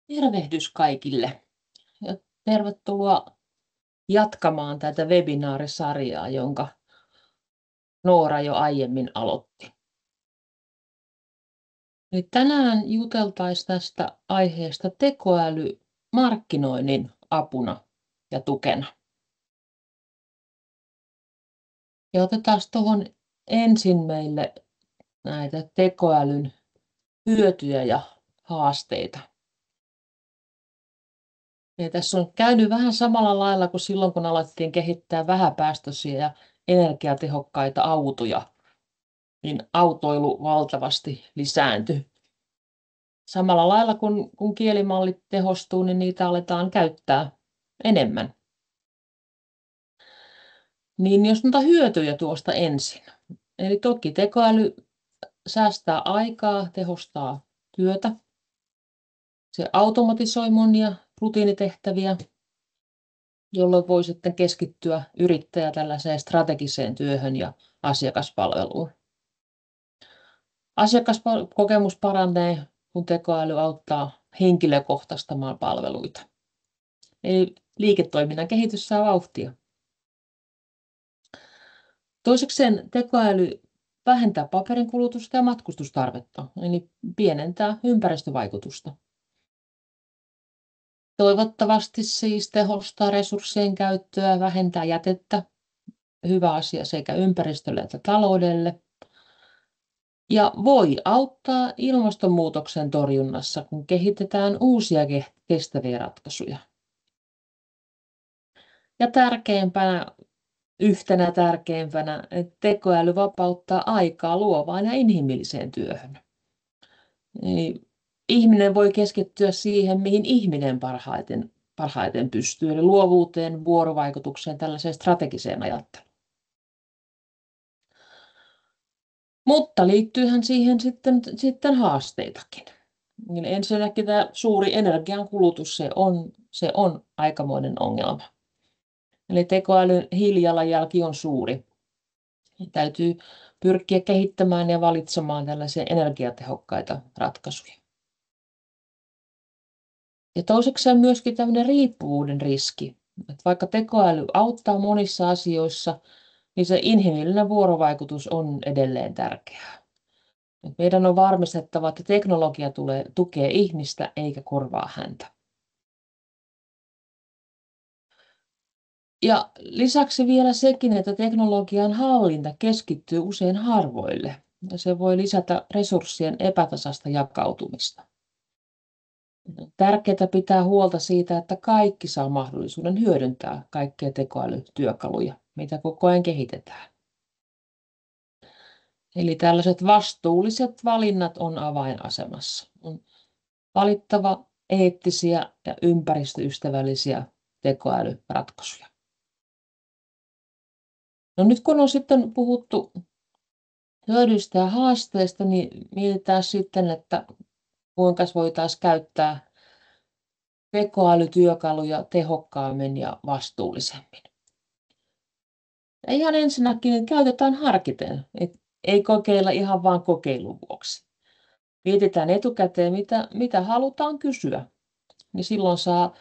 Tervehdys kaikille ja tervetuloa jatkamaan tätä webinaarisarjaa, jonka Noora jo aiemmin aloitti. Nyt tänään juteltaisiin tästä aiheesta tekoäly markkinoinnin apuna ja tukena. Ja otetaan tuohon ensin meille näitä tekoälyn hyötyjä ja haasteita. Ja tässä on käynyt vähän samalla lailla kuin silloin, kun alettiin kehittää vähäpäästöisiä ja energiatehokkaita autoja, niin autoilu valtavasti lisääntyi. Samalla lailla kun kielimallit tehostuu, niin niitä aletaan käyttää enemmän. Niin jos noita hyötyjä tuosta ensin. Eli toki tekoäly säästää aikaa, tehostaa työtä. Se automatisoi monia rutiinitehtäviä, jolloin voi sitten keskittyä yrittäjä tällaiseen strategiseen työhön ja asiakaspalveluun. Asiakaskokemus paranee, kun tekoäly auttaa henkilökohtaistamaan palveluita. Eli liiketoiminnan kehitys saa vauhtia. Toisekseen tekoäly vähentää paperin kulutusta ja matkustustarvetta, eli pienentää ympäristövaikutusta. Toivottavasti siis tehostaa resurssien käyttöä, vähentää jätettä, hyvä asia sekä ympäristölle että taloudelle. Ja voi auttaa ilmastonmuutoksen torjunnassa, kun kehitetään uusia kestäviä ratkaisuja. Ja yhtenä tärkeimpänä, että tekoäly vapauttaa aikaa luovaan ja inhimilliseen työhön. Eli ihminen voi keskittyä siihen, mihin ihminen parhaiten pystyy, eli luovuuteen, vuorovaikutukseen, tällaiseen strategiseen ajatteluun. Mutta liittyyhän siihen sitten haasteitakin. Eli ensinnäkin tämä suuri energiankulutus, se on aikamoinen ongelma. Eli tekoälyn hiilijalanjälki on suuri. Täytyy pyrkiä kehittämään ja valitsemaan tällaisia energiatehokkaita ratkaisuja. Ja toiseksi on myöskin tämmöinen riippuvuuden riski. Että vaikka tekoäly auttaa monissa asioissa, niin se inhimillinen vuorovaikutus on edelleen tärkeää. Meidän on varmistettava, että teknologia tukee ihmistä eikä korvaa häntä. Ja lisäksi vielä sekin, että teknologian hallinta keskittyy usein harvoille. Ja se voi lisätä resurssien epätasaista jakautumista. Tärkeää pitää huolta siitä, että kaikki saa mahdollisuuden hyödyntää kaikkia tekoälytyökaluja, mitä koko ajan kehitetään. Eli tällaiset vastuulliset valinnat on avainasemassa. On valittava eettisiä ja ympäristöystävällisiä tekoälyratkaisuja. No nyt kun on sitten puhuttu hyödyistä ja haasteista, niin mietitään sitten, että kuinka voitaisiin käyttää tekoälytyökaluja tehokkaammin ja vastuullisemmin. Ja ihan ensinnäkin käytetään harkiten, ei kokeilla ihan vain kokeilun vuoksi. Mietitään etukäteen, mitä halutaan kysyä, niin silloin saa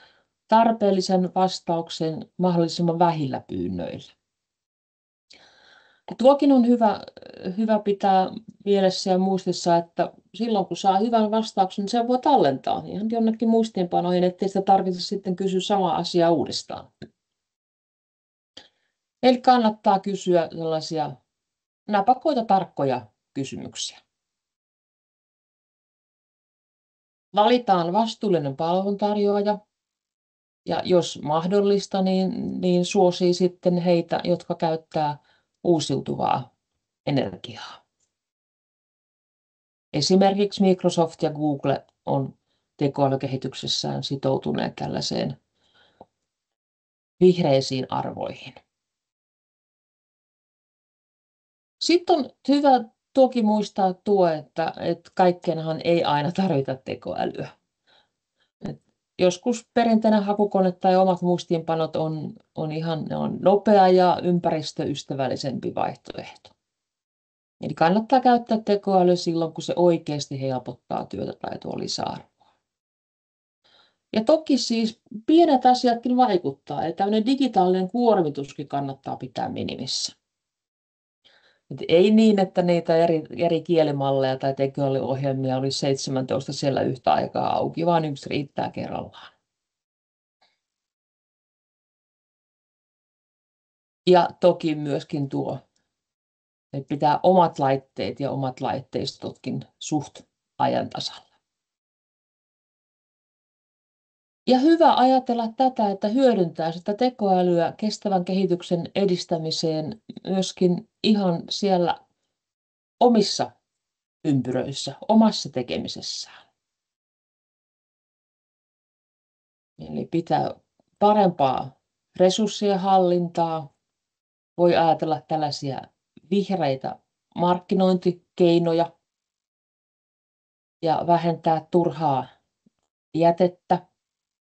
tarpeellisen vastauksen mahdollisimman vähillä pyynnöillä. Ja tuokin on hyvä pitää mielessä ja muistissa, että silloin kun saa hyvän vastauksen, niin sen voi tallentaa ihan jonnekin muistiinpanoihin, ettei sitä tarvitse sitten kysyä samaa asiaa uudestaan. Eli kannattaa kysyä sellaisia napakoita, tarkkoja kysymyksiä. Valitaan vastuullinen palveluntarjoaja ja jos mahdollista, niin suosii sitten heitä, jotka käyttää uusiutuvaa energiaa. Esimerkiksi Microsoft ja Google on tekoälykehityksessään sitoutuneet tällaiseen vihreisiin arvoihin. Sitten on hyvä toki muistaa että kaikkeenhan ei aina tarvita tekoälyä. Joskus perinteinen hakukone tai omat muistiinpanot on nopea ja ympäristöystävällisempi vaihtoehto. Eli kannattaa käyttää tekoälyä silloin, kun se oikeasti helpottaa työtä tai tuo lisäarvoa. Ja toki siis pienet asiatkin vaikuttaa, että tämmöinen digitaalinen kuormituskin kannattaa pitää minimissä. Et ei niin, että niitä eri kielimalleja tai tekoälyohjelmia olisi 17 siellä yhtä aikaa auki, vaan yksi riittää kerrallaan. Ja toki myöskin että pitää omat laitteet ja omat laitteistotkin suht ajan tasalla. Ja hyvä ajatella tätä, että hyödyntää sitä tekoälyä kestävän kehityksen edistämiseen myöskin ihan siellä omissa ympyröissä, omassa tekemisessään. Eli pitää parempaa resurssien hallintaa. Voi ajatella tällaisia vihreitä markkinointikeinoja ja vähentää turhaa jätettä,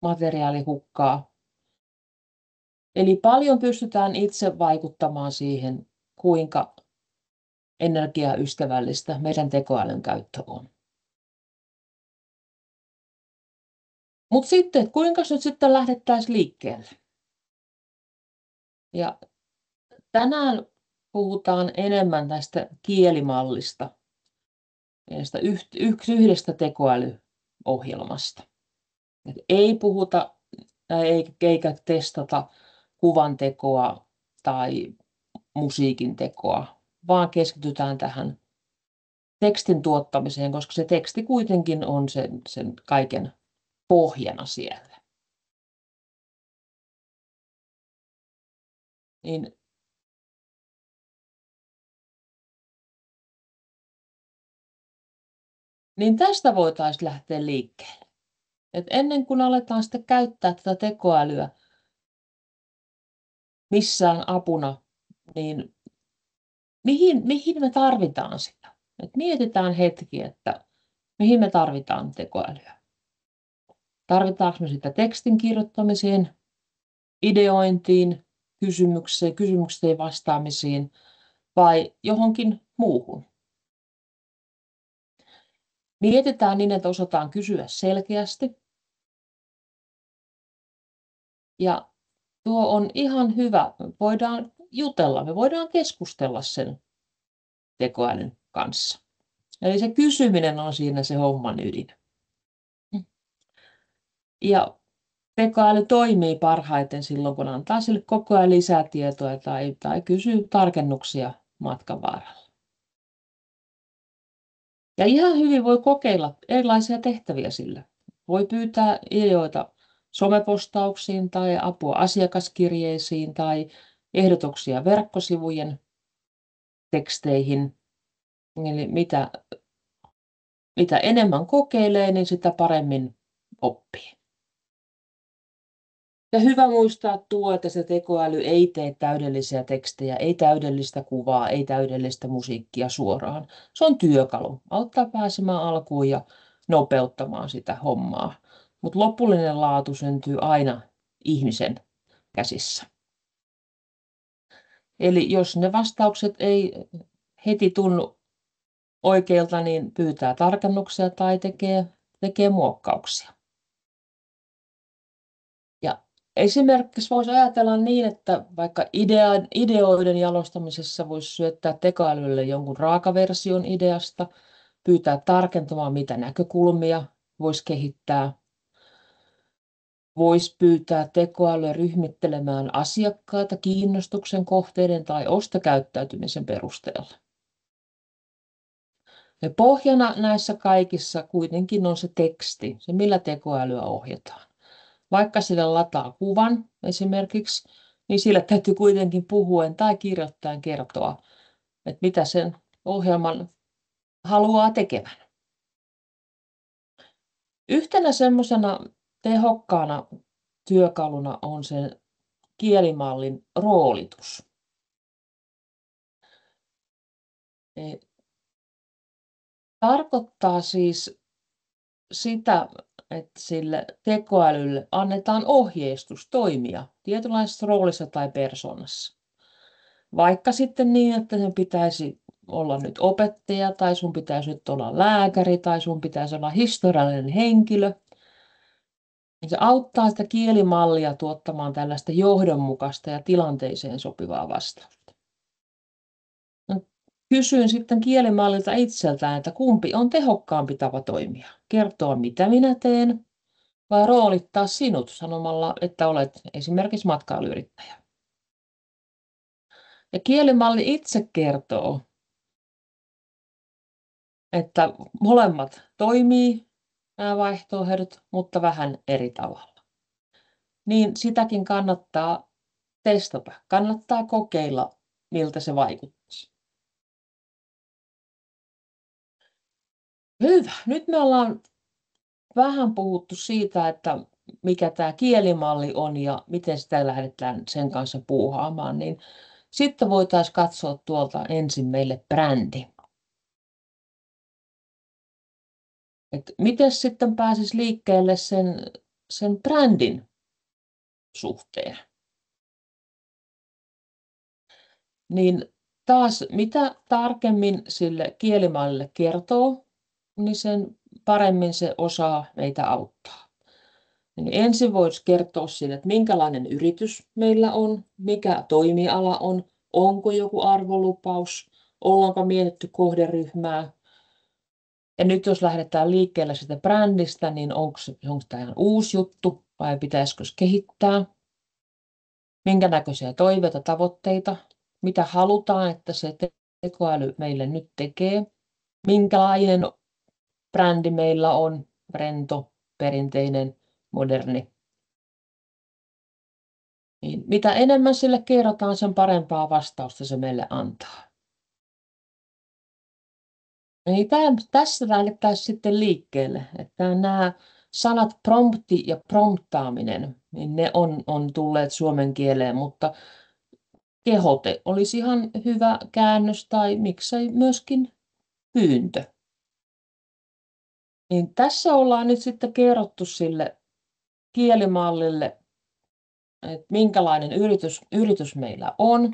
materiaalihukkaa. Eli paljon pystytään itse vaikuttamaan siihen, kuinka energiaystävällistä meidän tekoälyn käyttö on. Mutta sitten, kuinka nyt sitten lähdettäisiin liikkeelle? Ja tänään puhutaan enemmän tästä kielimallista, tästä yhdestä tekoälyohjelmasta. Et ei puhuta eikä testata kuvantekoa tai musiikin tekoa, vaan keskitytään tähän tekstin tuottamiseen, koska se teksti kuitenkin on sen kaiken pohjana siellä. Niin tästä voitaisiin lähteä liikkeelle. Et ennen kuin aletaan sitten käyttää tätä tekoälyä missään apuna, niin mihin me tarvitaan sitä? Et mietitään hetki, että mihin me tarvitaan tekoälyä. Tarvitaanko me sitä tekstin kirjoittamiseen, ideointiin, kysymykseen vastaamisiin vai johonkin muuhun? Mietitään niin, että osataan kysyä selkeästi. Ja tuo on ihan hyvä. Voidaan jutella, me voidaan keskustella sen tekoälyn kanssa. Eli se kysyminen on siinä se homman ydin. Ja tekoäly toimii parhaiten silloin, kun antaa sille koko ajan lisää tietoa tai kysyy tarkennuksia matkan varrella. Ja ihan hyvin voi kokeilla erilaisia tehtäviä sillä. Voi pyytää ideoita somepostauksiin tai apua asiakaskirjeisiin tai ehdotuksia verkkosivujen teksteihin. Eli mitä enemmän kokeilee, niin sitä paremmin oppii. Ja hyvä muistaa että se tekoäly ei tee täydellisiä tekstejä, ei täydellistä kuvaa, ei täydellistä musiikkia suoraan. Se on työkalu, auttaa pääsemään alkuun ja nopeuttamaan sitä hommaa. Mutta lopullinen laatu syntyy aina ihmisen käsissä. Eli jos ne vastaukset ei heti tunnu oikealta, niin pyytää tarkennuksia tai tekee muokkauksia. Ja esimerkiksi voisi ajatella niin, että vaikka ideoiden jalostamisessa voisi syöttää tekoälylle jonkun raakaversion ideasta, pyytää tarkentamaan, mitä näkökulmia voisi kehittää. Voisi pyytää tekoälyä ryhmittelemään asiakkaita kiinnostuksen kohteiden tai ostokäyttäytymisen perusteella. Ja pohjana näissä kaikissa kuitenkin on se teksti, se millä tekoälyä ohjataan. Vaikka sille lataa kuvan esimerkiksi, niin sillä täytyy kuitenkin puhuen tai kirjoittaen kertoa, että mitä sen ohjelman haluaa tekevän. Yhtenä semmoisena tehokkaana työkaluna on sen kielimallin roolitus. Tarkoittaa siis sitä, että sille tekoälylle annetaan ohjeistus toimia tietynlaisessa roolissa tai persoonassa. Vaikka sitten niin, että sen pitäisi olla nyt opettaja, tai sun pitäisi nyt olla lääkäri, tai sun pitäisi olla historiallinen henkilö. Se auttaa sitä kielimallia tuottamaan tällaista johdonmukaista ja tilanteeseen sopivaa vastausta. No, kysyin sitten kielimallilta itseltään, että kumpi on tehokkaampi tapa toimia. Kertoa, mitä minä teen, vai roolittaa sinut sanomalla, että olet esimerkiksi matkailuyrittäjä. Ja kielimalli itse kertoo, että molemmat toimii, nämä vaihtoehdot, mutta vähän eri tavalla. Niin sitäkin kannattaa testata, kannattaa kokeilla, miltä se vaikuttaisi. Hyvä. Nyt me ollaan vähän puhuttu siitä, että mikä tämä kielimalli on ja miten sitä lähdetään sen kanssa puuhaamaan, niin sitten voitaisiin katsoa tuolta ensin meille brändi. Et miten sitten pääsisi liikkeelle sen brändin suhteen? Niin taas mitä tarkemmin sille kielimallille kertoo, niin sen paremmin se osaa meitä auttaa. Niin ensin voisi kertoa sille, että minkälainen yritys meillä on, mikä toimiala on, onko joku arvolupaus, ollaanko mietitty kohderyhmää. Ja nyt jos lähdetään liikkeelle sitä brändistä, niin onko tämä ihan uusi juttu vai pitäisikö se kehittää? Minkä näköisiä toiveita, tavoitteita, mitä halutaan, että se tekoäly meille nyt tekee? Minkälainen brändi meillä on, rento, perinteinen, moderni? Niin mitä enemmän sille kerrotaan, sen parempaa vastausta se meille antaa. Niin tässä lähdettäisiin sitten liikkeelle, että nämä sanat prompti ja promptaaminen, niin ne on tulleet suomen kieleen, mutta kehote olisi ihan hyvä käännös tai miksei myöskin pyyntö. Niin tässä ollaan nyt sitten kerrottu sille kielimallille, että minkälainen yritys meillä on,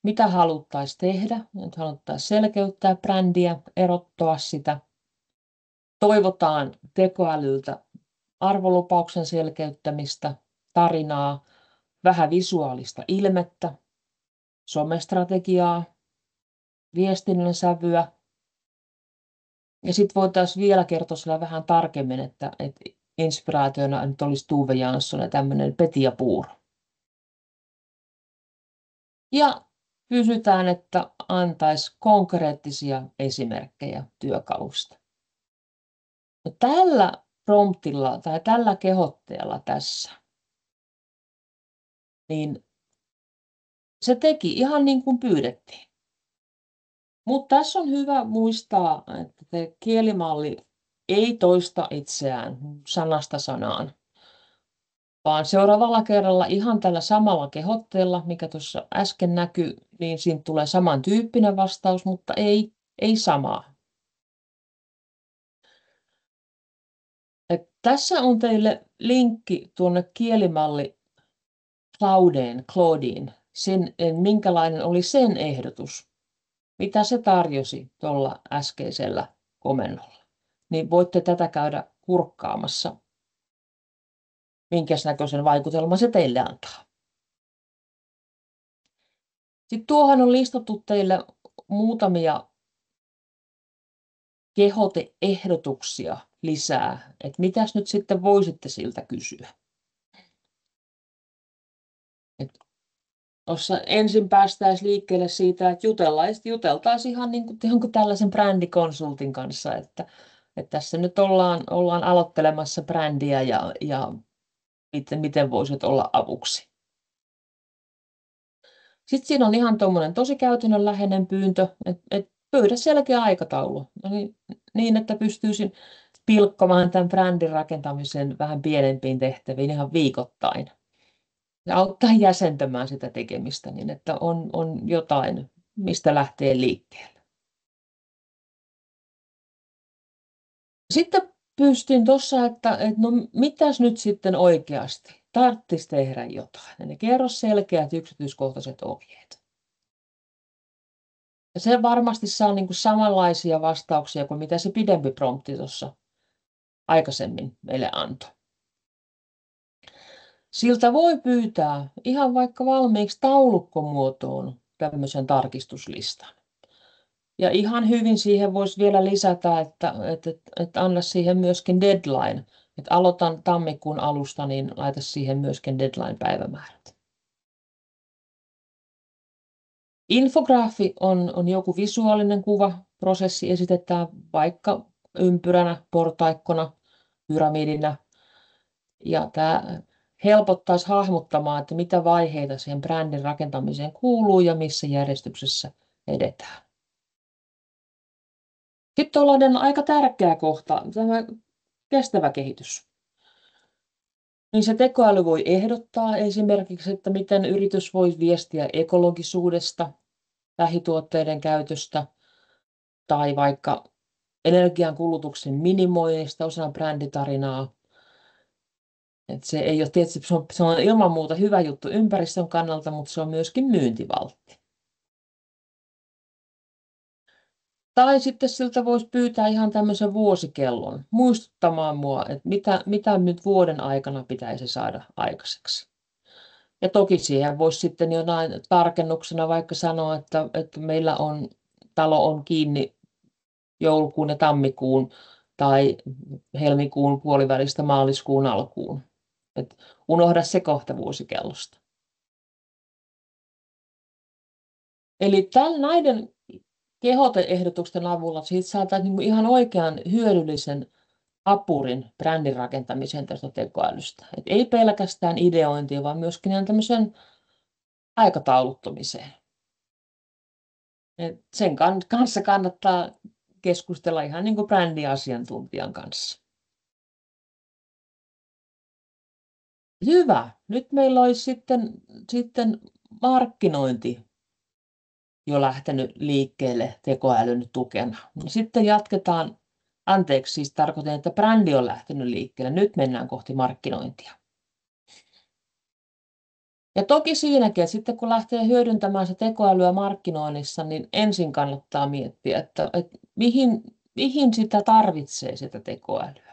mitä haluttaisiin tehdä, että haluttaisiin selkeyttää brändiä, erottaa sitä. Toivotaan tekoälyltä arvolupauksen selkeyttämistä, tarinaa, vähän visuaalista ilmettä, somestrategiaa, viestinnän sävyä. Ja sitten voitaisiin vielä kertoa sillä vähän tarkemmin, että inspiraationa nyt olisi Tove Jansson ja tämmöinen Petja Puuro. Ja kysytään, että antaisi konkreettisia esimerkkejä työkalusta. No, tällä promptilla tai tällä kehotteella tässä, niin se teki ihan niin kuin pyydettiin. Mutta tässä on hyvä muistaa, että se kielimalli ei toista itseään sanasta sanaan, vaan seuraavalla kerralla ihan tällä samalla kehotteella, mikä tuossa äsken näkyi, niin siinä tulee samantyyppinen vastaus, mutta ei samaa. Tässä on teille linkki tuonne kielimalli Claudeen, minkälainen oli sen ehdotus, mitä se tarjosi tuolla äskeisellä komennolla. Niin voitte tätä käydä kurkkaamassa, minkäs näköisen vaikutelman se teille antaa. Sitten tuohon on listattu teille muutamia kehoteehdotuksia lisää, että mitäs nyt sitten voisitte siltä kysyä. Tuossa ensin päästäisiin liikkeelle siitä, että juteltaisiin ihan niin kuin jonkun tällaisen brändikonsultin kanssa, että tässä nyt ollaan aloittelemassa brändiä ja miten voisit olla avuksi. Sitten siinä on ihan tuommoinen tosi käytännönläheinen pyyntö, että pyydä selkeä aikataulu, niin että pystyisin pilkkomaan tämän brändin rakentamisen vähän pienempiin tehtäviin ihan viikoittain. Ja auttaa jäsentämään sitä tekemistä niin, että on jotain, mistä lähtee liikkeelle. Sitten pystyin tuossa, että no mitäs nyt sitten oikeasti? Tarvitsisi tehdä jotain. Eli kerro selkeät yksityiskohtaiset ohjeet. Ja se varmasti saa niin kuin samanlaisia vastauksia kuin mitä se pidempi prompti tuossa aikaisemmin meille antoi. Siltä voi pyytää ihan vaikka valmiiksi taulukkomuotoon tämmöisen tarkistuslistan. Ja ihan hyvin siihen voisi vielä lisätä, että anna siihen myöskin deadline. Että aloitan tammikuun alusta, niin laita siihen myöskin deadline-päivämäärät. Infograafi on joku visuaalinen kuva. Prosessi esitetään vaikka ympyränä, portaikkona, pyramidinä. Ja tämä helpottaisi hahmottamaan, että mitä vaiheita siihen brändin rakentamiseen kuuluu ja missä järjestyksessä edetään. Sitten tuollainen aika tärkeä kohta, tämä kestävä kehitys. Niin se tekoäly voi ehdottaa esimerkiksi, että miten yritys voi viestiä ekologisuudesta, lähituotteiden käytöstä tai vaikka energiankulutuksen minimoinnista osana bränditarinaa. Et se ei ole tietysti, se on ilman muuta hyvä juttu ympäristön kannalta, mutta se on myöskin myyntivaltti. Tai sitten siltä voisi pyytää ihan tämmöisen vuosikellon muistuttamaan mua, että mitä nyt vuoden aikana pitäisi saada aikaiseksi. Ja toki siihen voisi sitten jonain tarkennuksena vaikka sanoa, että meillä talo on kiinni joulukuun ja tammikuun tai helmikuun puolivälistä maaliskuun alkuun. Et unohda se kohta vuosikellosta. Eli näiden kehoteehdotusten avulla siitä saataisiin ihan oikean hyödyllisen apurin brändin rakentamiseen tästä tekoälystä. Et ei pelkästään ideointia, vaan myöskin tämmöisen aikatauluttamiseen. Et sen kanssa kannattaa keskustella ihan niin kuin brändiasiantuntijan kanssa. Hyvä. Nyt meillä olisi sitten markkinointi jo lähtenyt liikkeelle tekoälyn tukena. Sitten jatketaan, siis tarkoitan, että brändi on lähtenyt liikkeelle. Nyt mennään kohti markkinointia. Ja toki siinäkin, että sitten kun lähtee hyödyntämään se tekoälyä markkinoinnissa, niin ensin kannattaa miettiä, että mihin sitä tarvitsee sitä tekoälyä.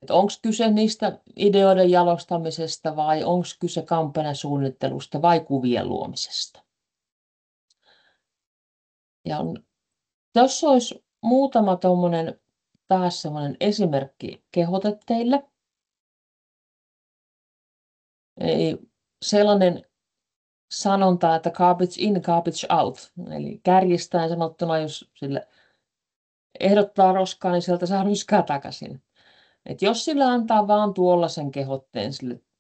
Onko kyse niistä ideoiden jalostamisesta vai onko kyse kampanjasuunnittelusta vai kuvien luomisesta. Ja jos olisi muutama taas semmoinen esimerkki kehote teille. Eli sellainen sanonta, että garbage in, garbage out. Eli kärjistäen sanottuna, jos sille ehdottaa roskaa, niin sieltä saa roskaa takaisin. Et jos sillä antaa vaan tuollaisen kehotteen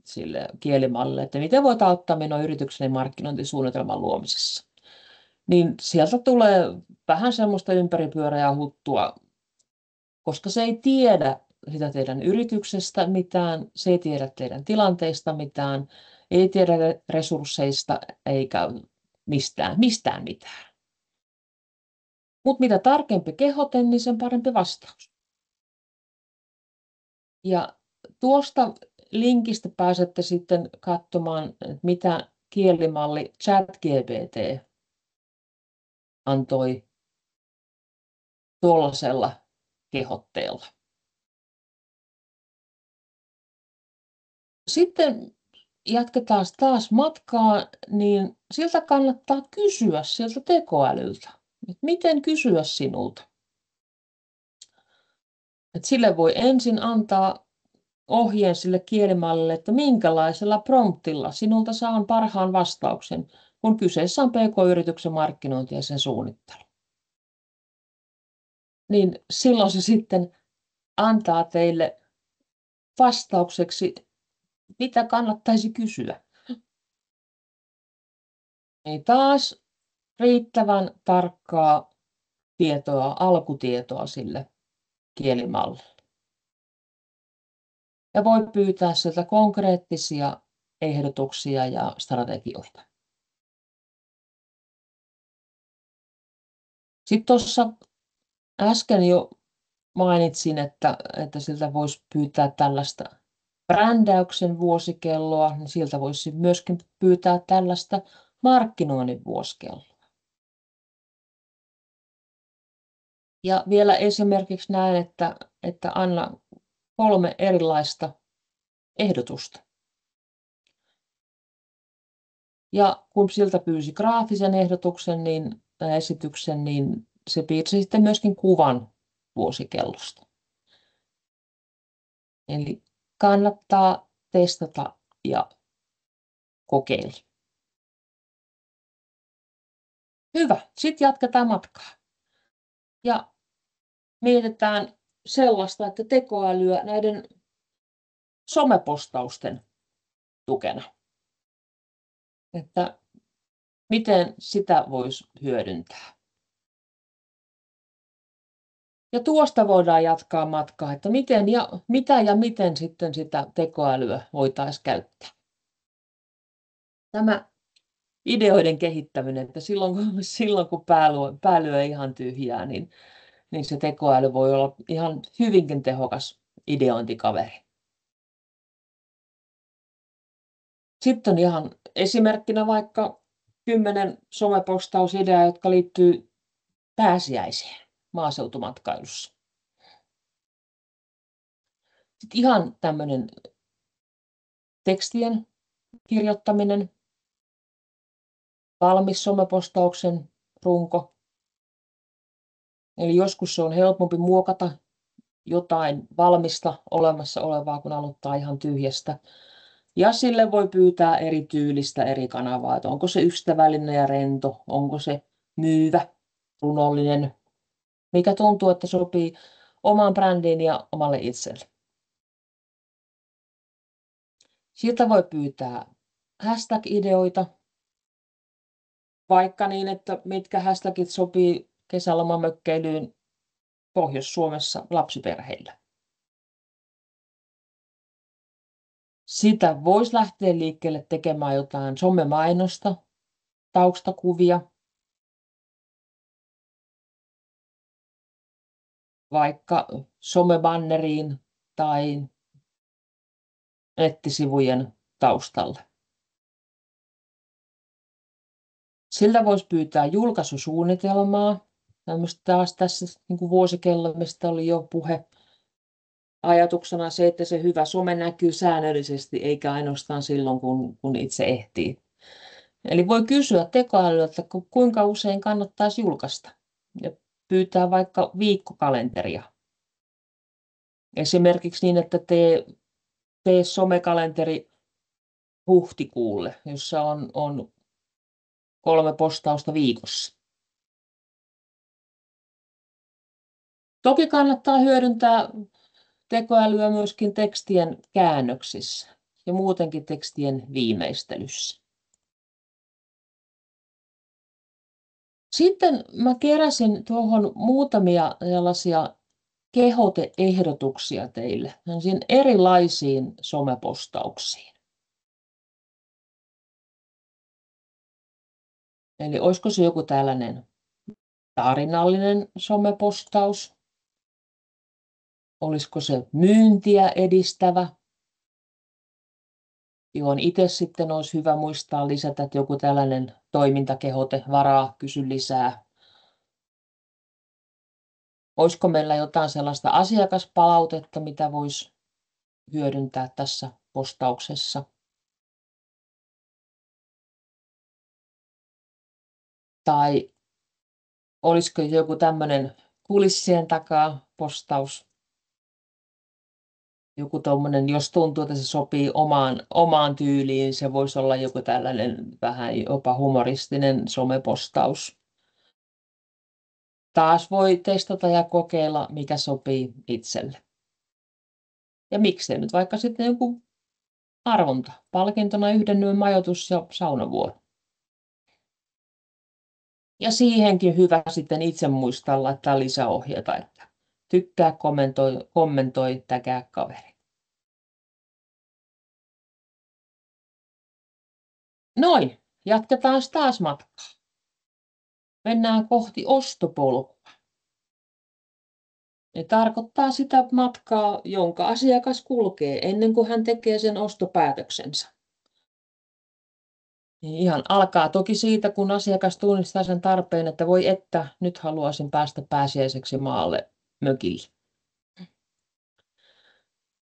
sille kielimallille, että miten voit auttaa minua yritykseni markkinointisuunnitelman luomisessa, niin sieltä tulee vähän semmoista ympäripyöreää huttua, koska se ei tiedä sitä teidän yrityksestä mitään, se ei tiedä teidän tilanteista mitään, ei tiedä resursseista eikä mistään mitään. Mutta mitä tarkempi kehote, niin sen parempi vastaus. Ja tuosta linkistä pääsette sitten katsomaan, mitä kielimalli ChatGPT antoi tuollaisella kehotteella. Sitten jatketaan taas matkaa, niin siltä kannattaa kysyä sieltä tekoälyltä, että miten kysyä sinulta. Et sille voi ensin antaa ohjeen sille kielimallille, että minkälaisella promptilla sinulta saan parhaan vastauksen, kun kyseessä on PK-yrityksen markkinointi ja sen suunnittelu. Niin silloin se sitten antaa teille vastaukseksi, mitä kannattaisi kysyä. Niin taas riittävän tarkkaa tietoa, alkutietoa sille kielimallille. Ja voi pyytää sieltä konkreettisia ehdotuksia ja strategioita. Sitten tuossa äsken jo mainitsin, että siltä voisi pyytää tällaista brändäyksen vuosikelloa, niin siltä voisi myöskin pyytää tällaista markkinoinnin vuosikelloa. Ja vielä esimerkiksi näen, että anna 3 erilaista ehdotusta. Ja kun siltä pyysi graafisen ehdotuksen tai esityksen, niin se piirsi sitten myöskin kuvan vuosikellosta. Eli kannattaa testata ja kokeilla. Hyvä, sitten jatketaan matkaa. Ja mietitään sellaista, että tekoälyä näiden somepostausten tukena. Että miten sitä voisi hyödyntää. Ja tuosta voidaan jatkaa matkaa, että mitä ja miten sitten sitä tekoälyä voitaisiin käyttää. Tämä ideoiden kehittäminen, että silloin kun pää lyö ihan tyhjää, niin se tekoäly voi olla ihan hyvinkin tehokas ideointikaveri. Sitten on ihan esimerkkinä vaikka 10 somepostausideaa, jotka liittyy pääsiäiseen maaseutumatkailussa. Sitten ihan tämmöinen tekstien kirjoittaminen, valmis somepostauksen runko. Eli joskus se on helpompi muokata jotain valmista olemassa olevaa, kun aloittaa ihan tyhjästä. Ja sille voi pyytää eri tyylistä, eri kanavaa, että onko se ystävällinen ja rento, onko se myyvä, runollinen, mikä tuntuu, että sopii omaan brändiin ja omalle itselle. Siltä voi pyytää hashtag-ideoita, vaikka niin, että mitkä hashtagit sopii kesälomamökkeilyyn Pohjois-Suomessa lapsiperheillä. Sitä voisi lähteä liikkeelle tekemään jotain somemainosta, taustakuvia, vaikka somebanneriin tai nettisivujen taustalle. Siltä voisi pyytää julkaisusuunnitelmaa, tämmöistä taas tässä niin kuin vuosikello, mistä oli jo puhe. Ajatuksena se, että se hyvä some näkyy säännöllisesti, eikä ainoastaan silloin, kun itse ehtii. Eli voi kysyä tekoälyltä, että kuinka usein kannattaisi julkaista. Ja pyytää vaikka viikkokalenteria. Esimerkiksi niin, että tee somekalenteri huhtikuulle, jossa on 3 postausta viikossa. Toki kannattaa hyödyntää tekoälyä myöskin tekstien käännöksissä ja muutenkin tekstien viimeistelyssä. Sitten mä keräsin tuohon muutamia sellaisia kehoteehdotuksia teille erilaisiin somepostauksiin. Eli olisiko se joku tällainen tarinallinen somepostaus? Olisiko se myyntiä edistävä? Johon itse sitten olisi hyvä muistaa lisätä, että joku tällainen toimintakehote, varaa, kysy lisää. Olisiko meillä jotain sellaista asiakaspalautetta, mitä voisi hyödyntää tässä postauksessa? Tai olisiko joku tämmöinen kulissien takaa postaus? Joku tommonen, jos tuntuu, että se sopii omaan tyyliin, se voisi olla joku tällainen vähän jopa humoristinen somepostaus. Taas voi testata ja kokeilla, mikä sopii itselle. Ja miksei nyt vaikka sitten joku arvonta, palkintona 1 yön majoitus ja saunavuoro. Ja siihenkin hyvä sitten itse muistaa laittaa lisäohjeita, että tykkää, kommentoi, tägää kaveri. Noin, jatketaan taas matkaa. Mennään kohti ostopolkua. Ne tarkoittaa sitä matkaa, jonka asiakas kulkee ennen kuin hän tekee sen ostopäätöksensä. Niin ihan alkaa toki siitä, kun asiakas tunnistaa sen tarpeen, että voi että, nyt haluaisin päästä pääsiäiseksi maalle mökille.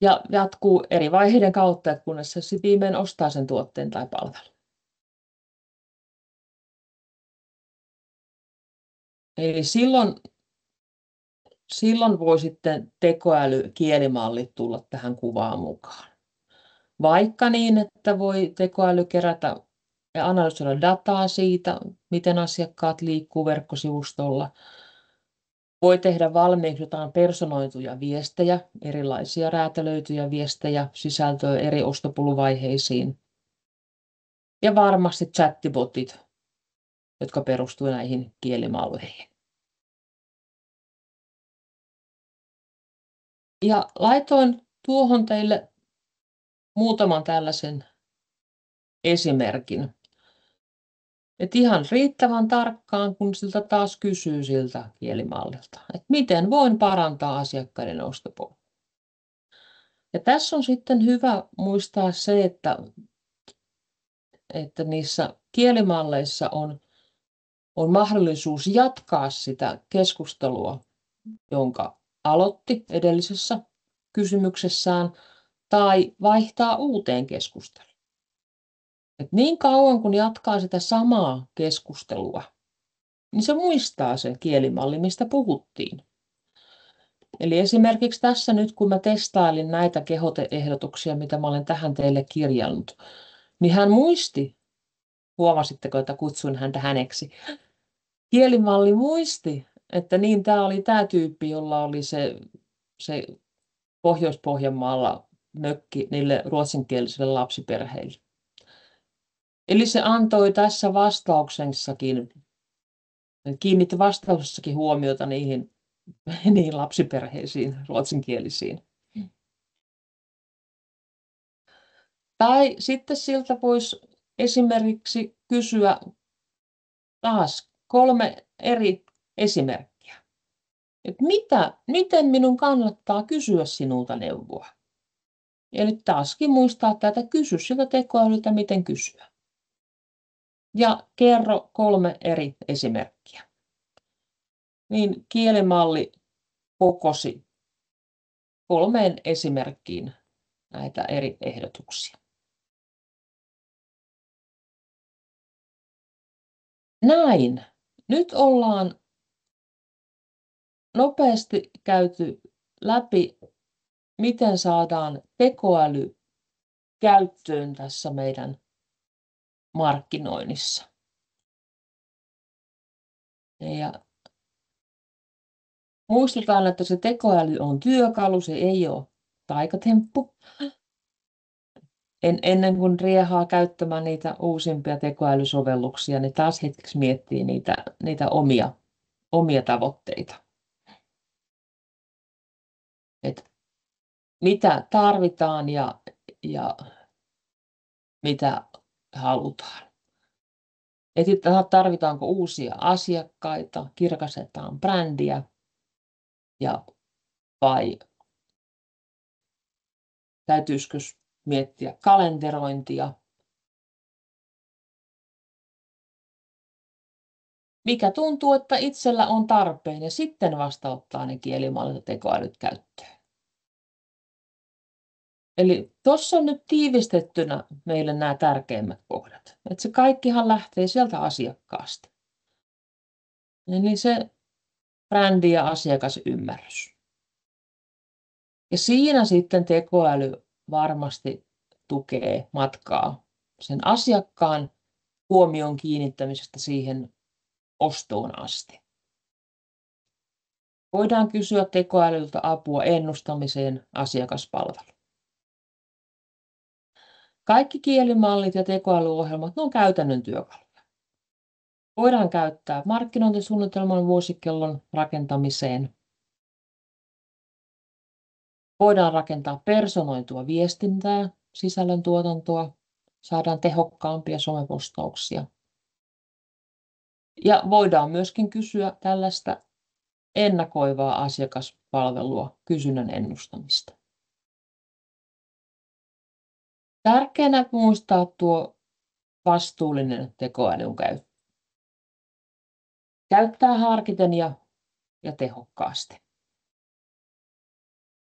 Ja jatkuu eri vaiheiden kautta, että kunnes se sitten viimein ostaa sen tuotteen tai palvelun. Eli silloin voi sitten tekoäly, kielimallit tulla tähän kuvaan mukaan. Vaikka niin, että voi tekoäly kerätä ja analysoida dataa siitä, miten asiakkaat liikkuu verkkosivustolla. Voi tehdä valmiiksi jotain personoituja viestejä, erilaisia räätälöityjä viestejä, sisältöä eri ostopoluvaiheisiin. Ja varmasti chattibotit, jotka perustuvat näihin kielimalleihin. Ja laitoin tuohon teille muutaman tällaisen esimerkin. Et ihan riittävän tarkkaan, kun siltä taas kysyy siltä kielimallilta, että miten voin parantaa asiakkaiden ostopolkua. Ja tässä on sitten hyvä muistaa se, että niissä kielimalleissa on mahdollisuus jatkaa sitä keskustelua, jonka aloitti edellisessä kysymyksessään, tai vaihtaa uuteen keskusteluun. Et niin kauan kun jatkaa sitä samaa keskustelua, niin se muistaa sen kielimalli, mistä puhuttiin. Eli esimerkiksi tässä nyt, kun mä testailin näitä kehoteehdotuksia, mitä mä olen tähän teille kirjannut, niin hän muisti, huomasitteko, että kutsuin häntä häneksi, kielimalli muisti, että niin tämä oli tämä tyyppi, jolla oli se Pohjois-Pohjanmaalla mökki niille ruotsinkielisille lapsiperheille. Eli se antoi tässä vastauksessakin, kiinnitti vastauksessakin huomiota niihin lapsiperheisiin, ruotsinkielisiin. Tai sitten siltä voisi esimerkiksi kysyä taas 3 eri esimerkkiä. Että miten minun kannattaa kysyä sinulta neuvoa? Eli taaskin muistaa tätä, kysy siltä tekoälyltä, miten kysyä. Ja kerro 3 eri esimerkkiä. Niin kielimalli kokosi 3 esimerkkiin näitä eri ehdotuksia. Näin. Nyt ollaan nopeasti käyty läpi, miten saadaan tekoäly käyttöön tässä meidän markkinoinnissa. Ja muistutan, että se tekoäly on työkalu, se ei ole taikatemppu. Ennen kuin riehaa käyttämään niitä uusimpia tekoälysovelluksia, niin taas hetkeksi miettii niitä omia tavoitteita. Et mitä tarvitaan ja mitä halutaan. Tarvitaanko uusia asiakkaita, kirkastetaan brändiä vai täytyisikö miettiä kalenterointia. Mikä tuntuu, että itsellä on tarpeen ja sitten vasta ottaa ne kielimallit ja tekoälyt käyttöön. Eli tuossa on nyt tiivistettynä meille nämä tärkeimmät kohdat. Että se kaikkihan lähtee sieltä asiakkaasta. Eli se brändi ja asiakasymmärrys. Ja siinä sitten tekoäly varmasti tukee matkaa sen asiakkaan huomion kiinnittämisestä siihen ostoon asti. Voidaan kysyä tekoälyltä apua ennustamiseen asiakaspalveluun. Kaikki kielimallit ja tekoälyohjelmat, ne on käytännön työkaluja. Voidaan käyttää markkinointisuunnitelman vuosikellon rakentamiseen. Voidaan rakentaa personoitua viestintää, sisällöntuotantoa, saadaan tehokkaampia somepostauksia. Ja voidaan myöskin kysyä tällaista ennakoivaa asiakaspalvelua, kysynnän ennustamista. Tärkeänä muistaa tuo vastuullinen tekoälyn käyttö. Käyttää harkiten ja tehokkaasti.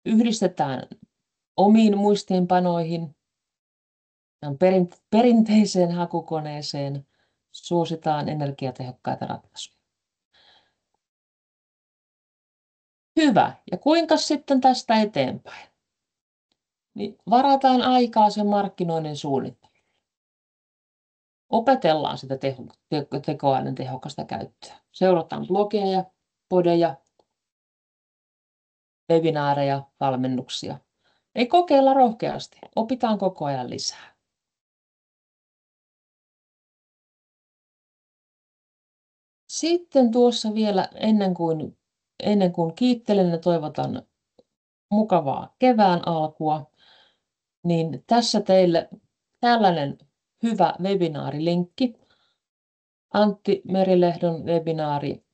Yhdistetään omiin muistiinpanoihin ja perinteiseen hakukoneeseen. Suositaan energiatehokkaita ratkaisuja. Hyvä. Ja kuinka sitten tästä eteenpäin? Niin varataan aikaa sen markkinoinnin suunnitteluun. Opetellaan sitä tekoälyn tehokasta käyttöä. Seurataan blogeja, podeja, webinaareja, valmennuksia. Ei kokeilla rohkeasti. Opitaan koko ajan lisää. Sitten tuossa vielä ennen kuin kiittelen ja toivotan mukavaa kevään alkua, niin tässä teille tällainen hyvä webinaarilinkki. Antti Merilehdon webinaari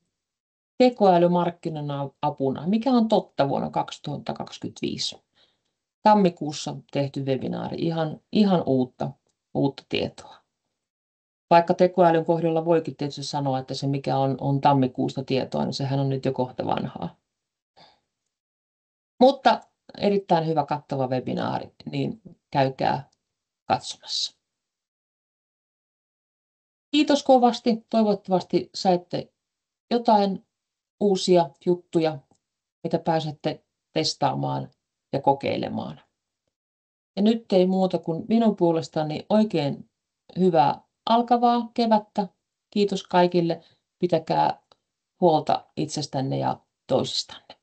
Tekoälymarkkinan apuna, mikä on totta vuonna 2025. Tammikuussa tehty webinaari, ihan uutta tietoa. Vaikka tekoälyn kohdalla voikin tietysti sanoa, että se mikä on tammikuusta tietoa, niin sehän on nyt jo kohta vanhaa. Mutta erittäin hyvä kattava webinaari, niin käykää katsomassa. Kiitos kovasti. Toivottavasti saitte jotain uusia juttuja, mitä pääsette testaamaan ja kokeilemaan. Ja nyt ei muuta kuin minun puolestani oikein hyvää alkavaa kevättä. Kiitos kaikille. Pitäkää huolta itsestänne ja toisistanne.